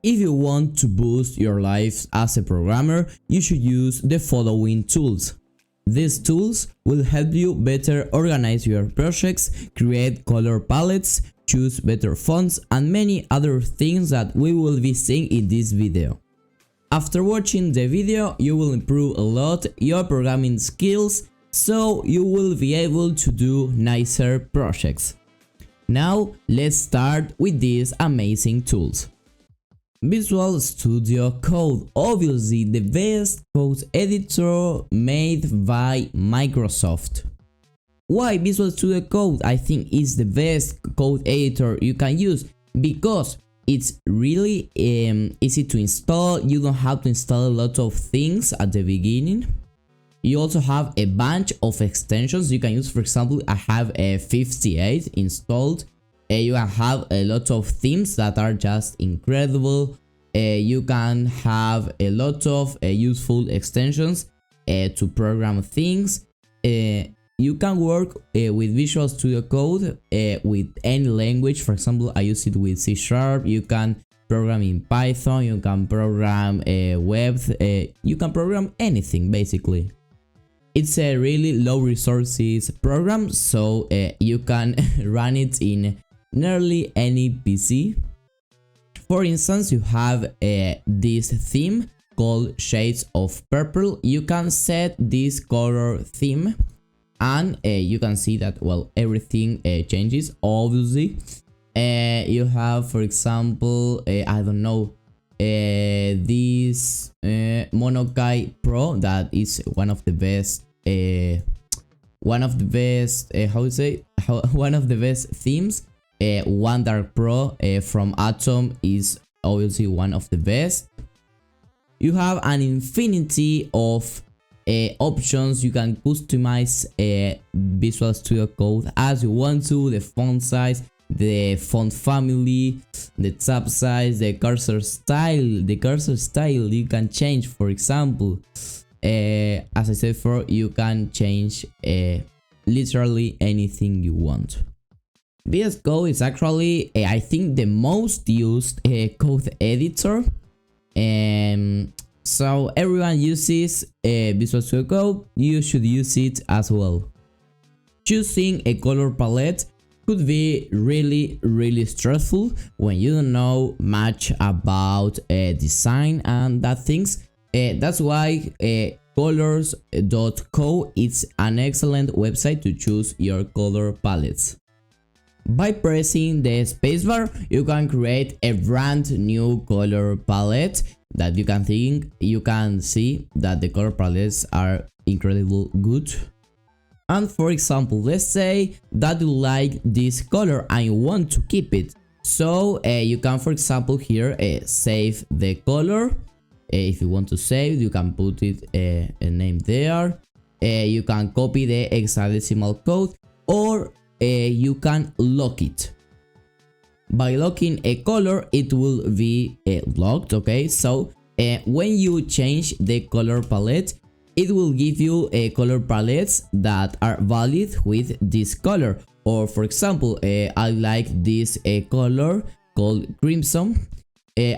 If you want to boost your life as a programmer, you should use the following tools. These tools will help you better organize your projects, create color palettes, choose better fonts, and many other things that we will be seeing in this video. After watching the video, you will improve a lot your programming skills, so you will be able to do nicer projects. Now let's start with these amazing tools. Visual Studio Code, obviously the best code editor made by Microsoft. Why Visual Studio Code I think is the best code editor you can use? Because it's really easy to install. You don't have to install a lot of things at the beginning. You also have a bunch of extensions you can use. For example, I have a 58 installed. You can have a lot of themes that are just incredible. You can have a lot of useful extensions to program things. You can work with Visual Studio Code with any language. For example, I use it with C#. You can program in Python. You can program web. You can program anything basically. It's a really low resources program, so you can run it in nearly any PC. For instance, you have this theme called Shades of Purple. You can set this color theme and you can see that, well, everything changes obviously. You have, for example, I don't know, this Monokai Pro that is one of the best one of the best themes. Wonder Pro from Atom is obviously one of the best. You have an infinity of options. You can customize Visual Studio Code as you want to. The font size, the font family, the tab size, the cursor style. The cursor style you can change. For example, as I said before, you can change literally anything you want. VS Code is actually, I think, the most used code editor. So everyone uses Visual Studio Code. You should use it as well. Choosing a color palette could be really stressful when you don't know much about design and that things. That's why colors.co is an excellent website to choose your color palettes. By pressing the spacebar, you can create a brand new color palette that you can see that the color palettes are incredibly good. And for example, let's say that you like this color and you want to keep it. So you can, for example, here save the color. If you want to save, you can put it a name there. You can copy the hexadecimal code, or you can lock it. By locking a color, it will be locked. Okay, so when you change the color palette, it will give you color palettes that are valid with this color. Or for example, I like this color called crimson.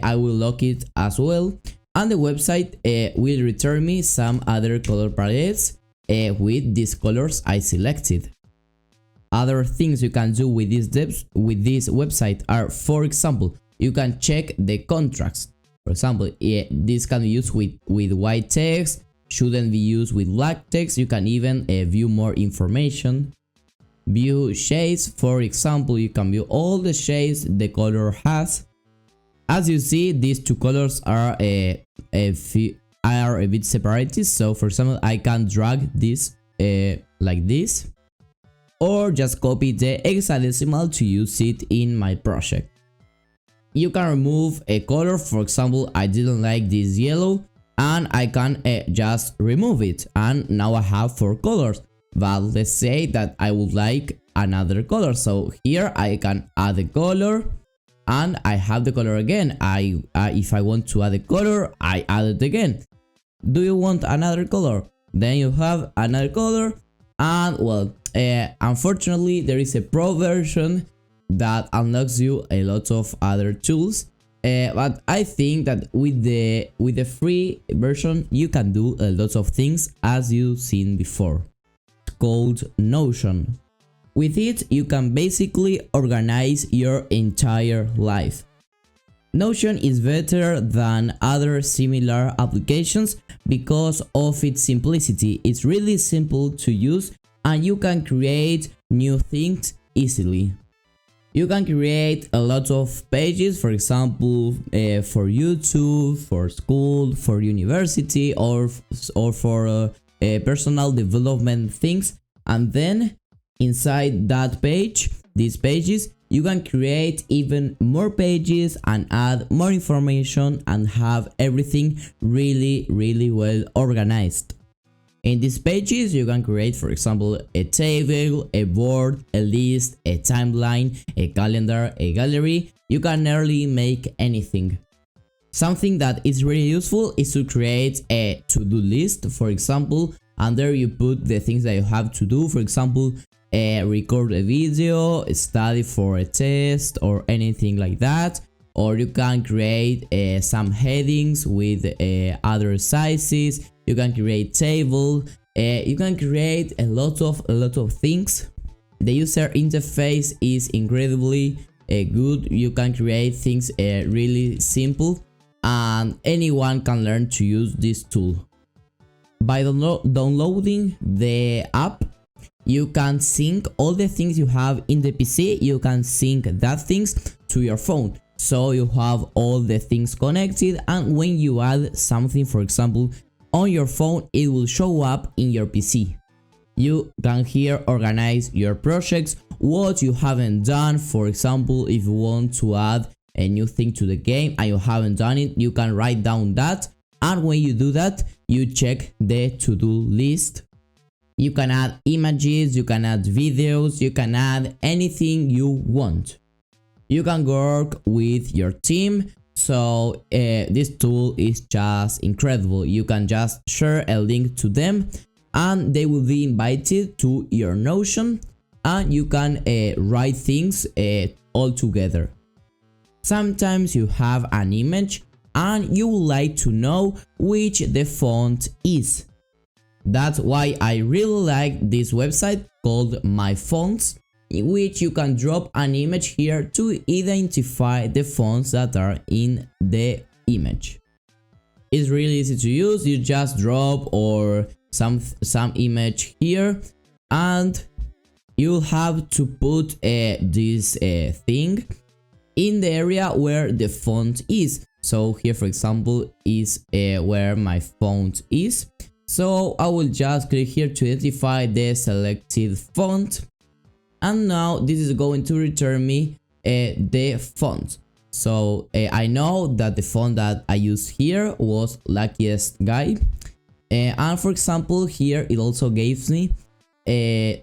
I will lock it as well, and the website will return me some other color palettes with these colors I selected. Other things you can do with this website are, for example, you can check the contrast. For example, this can be used with white text, shouldn't be used with black text. You can even view more information. View shades. For example, you can view all the shades the color has. As you see, these two colors are a bit separated. So for example, I can drag this like this, or just copy the hexadecimal to use it in my project. You can remove a color. For example, I didn't like this yellow, and I can just remove it, and now I have 4 colors. But let's say that I would like another color, so here I can add a color and I have the color again. If I want to add a color, I add it again. Do you want another color? Then you have another color. And well, unfortunately there is a pro version that unlocks you a lot of other tools. But I think that with the free version you can do a lot of things as you've seen before. It's called Notion. With it you can basically organize your entire life. Notion is better than other similar applications because of its simplicity. It's really simple to use and you can create new things easily. You can create a lot of pages, for example, for YouTube, for school, for university, or for personal development things. And then inside that page, these pages, you can create even more pages and add more information and have everything really well organized. In these pages you can create, for example, a table, a board, a list, a timeline, a calendar, a gallery. You can nearly make anything. Something that is really useful is to create a to-do list, for example, and there you put the things that you have to do, for example, record a video, study for a test, or anything like that. Or you can create some headings with other sizes. You can create table. You can create a lot of things. The user interface is incredibly good. You can create things really simple, and anyone can learn to use this tool. By downloading the app, you can sync all the things you have in the PC. You can sync that things to your phone, so you have all the things connected, and when you add something, for example, on your phone, it will show up in your PC. You can here organize your projects, what you haven't done. For example, if you want to add a new thing to the game and you haven't done it, you can write down that, and when you do that, you check the to-do list. You can add images, you can add videos, you can add anything you want. You can work with your team, so this tool is just incredible. You can just share a link to them and they will be invited to your Notion, and you can write things all together. Sometimes you have an image and you would like to know which the font is. That's why I really like this website called My Fonts, in which you can drop an image here to identify the fonts that are in the image. It's really easy to use. You just drop or some image here, and you'll have to put this thing in the area where the font is. So here, for example, is where my font is. So I will just click here to identify the selected font, and now this is going to return me the font. So I know that the font that I used here was Luckiest Guy, and for example here it also gives me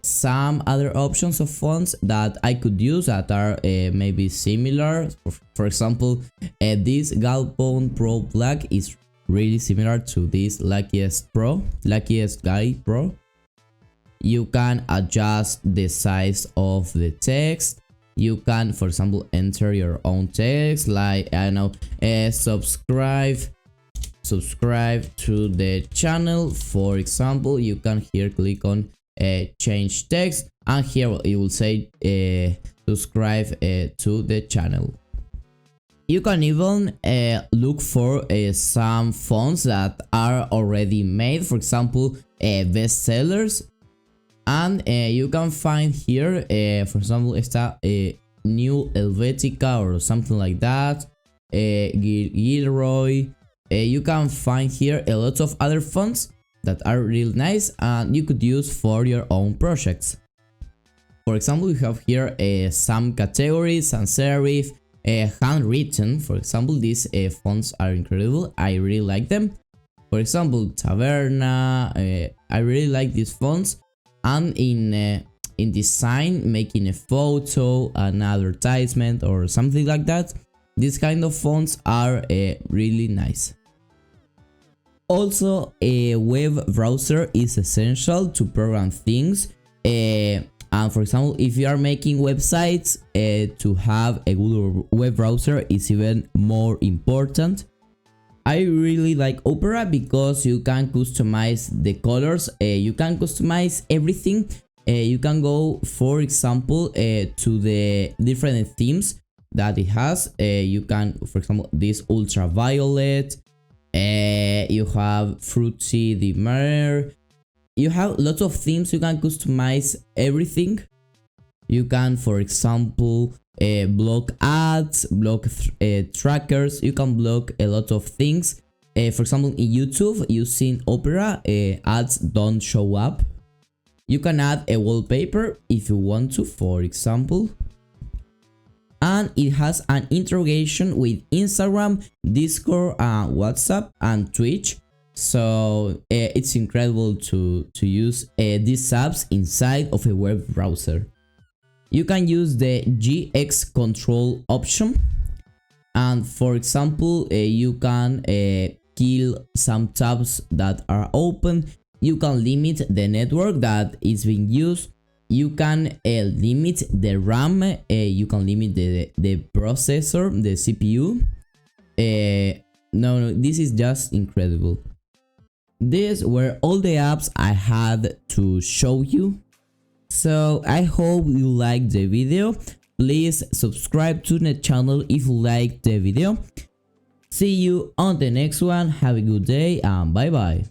some other options of fonts that I could use that are maybe similar. For example, this Galpone Pro Black is really similar to this Luckiest Guy Pro. You can adjust the size of the text. You can, for example, enter your own text, like I know, subscribe to the channel. For example, you can here click on change text, and here it will say subscribe to the channel. You can even look for some fonts that are already made, for example, bestsellers, and you can find here, for example, esta New Helvetica or something like that, Gilroy. You can find here a lot of other fonts that are really nice and you could use for your own projects. For example, we have here some categories, sans serif, handwritten. For example, these fonts are incredible. I really like them. For example, Taverna. I really like these fonts. And in design, making a photo, an advertisement, or something like that, these kind of fonts are really nice. Also, a web browser is essential to program things. And for example, if you are making websites, to have a good web browser is even more important. I really like Opera because you can customize the colors, you can customize everything. You can go, for example, to the different themes that it has. You can, for example, this ultraviolet, you have fruity the mer, you have lots of themes. You can customize everything. You can, for example, block ads, block trackers. You can block a lot of things. For example, in YouTube, using Opera, ads don't show up. You can add a wallpaper if you want to, for example. And it has an integration with Instagram, Discord, WhatsApp, and Twitch. So it's incredible to use these apps inside of a web browser. You can use the GX control option, and for example, you can kill some tabs that are open. You can limit the network that is being used. You can limit the RAM. You can limit the processor, the CPU. No, this is just incredible. These were all the apps I had to show you. So I hope you liked the video. Please subscribe to the channel if you liked the video. See you on the next one. Have a good day and bye bye.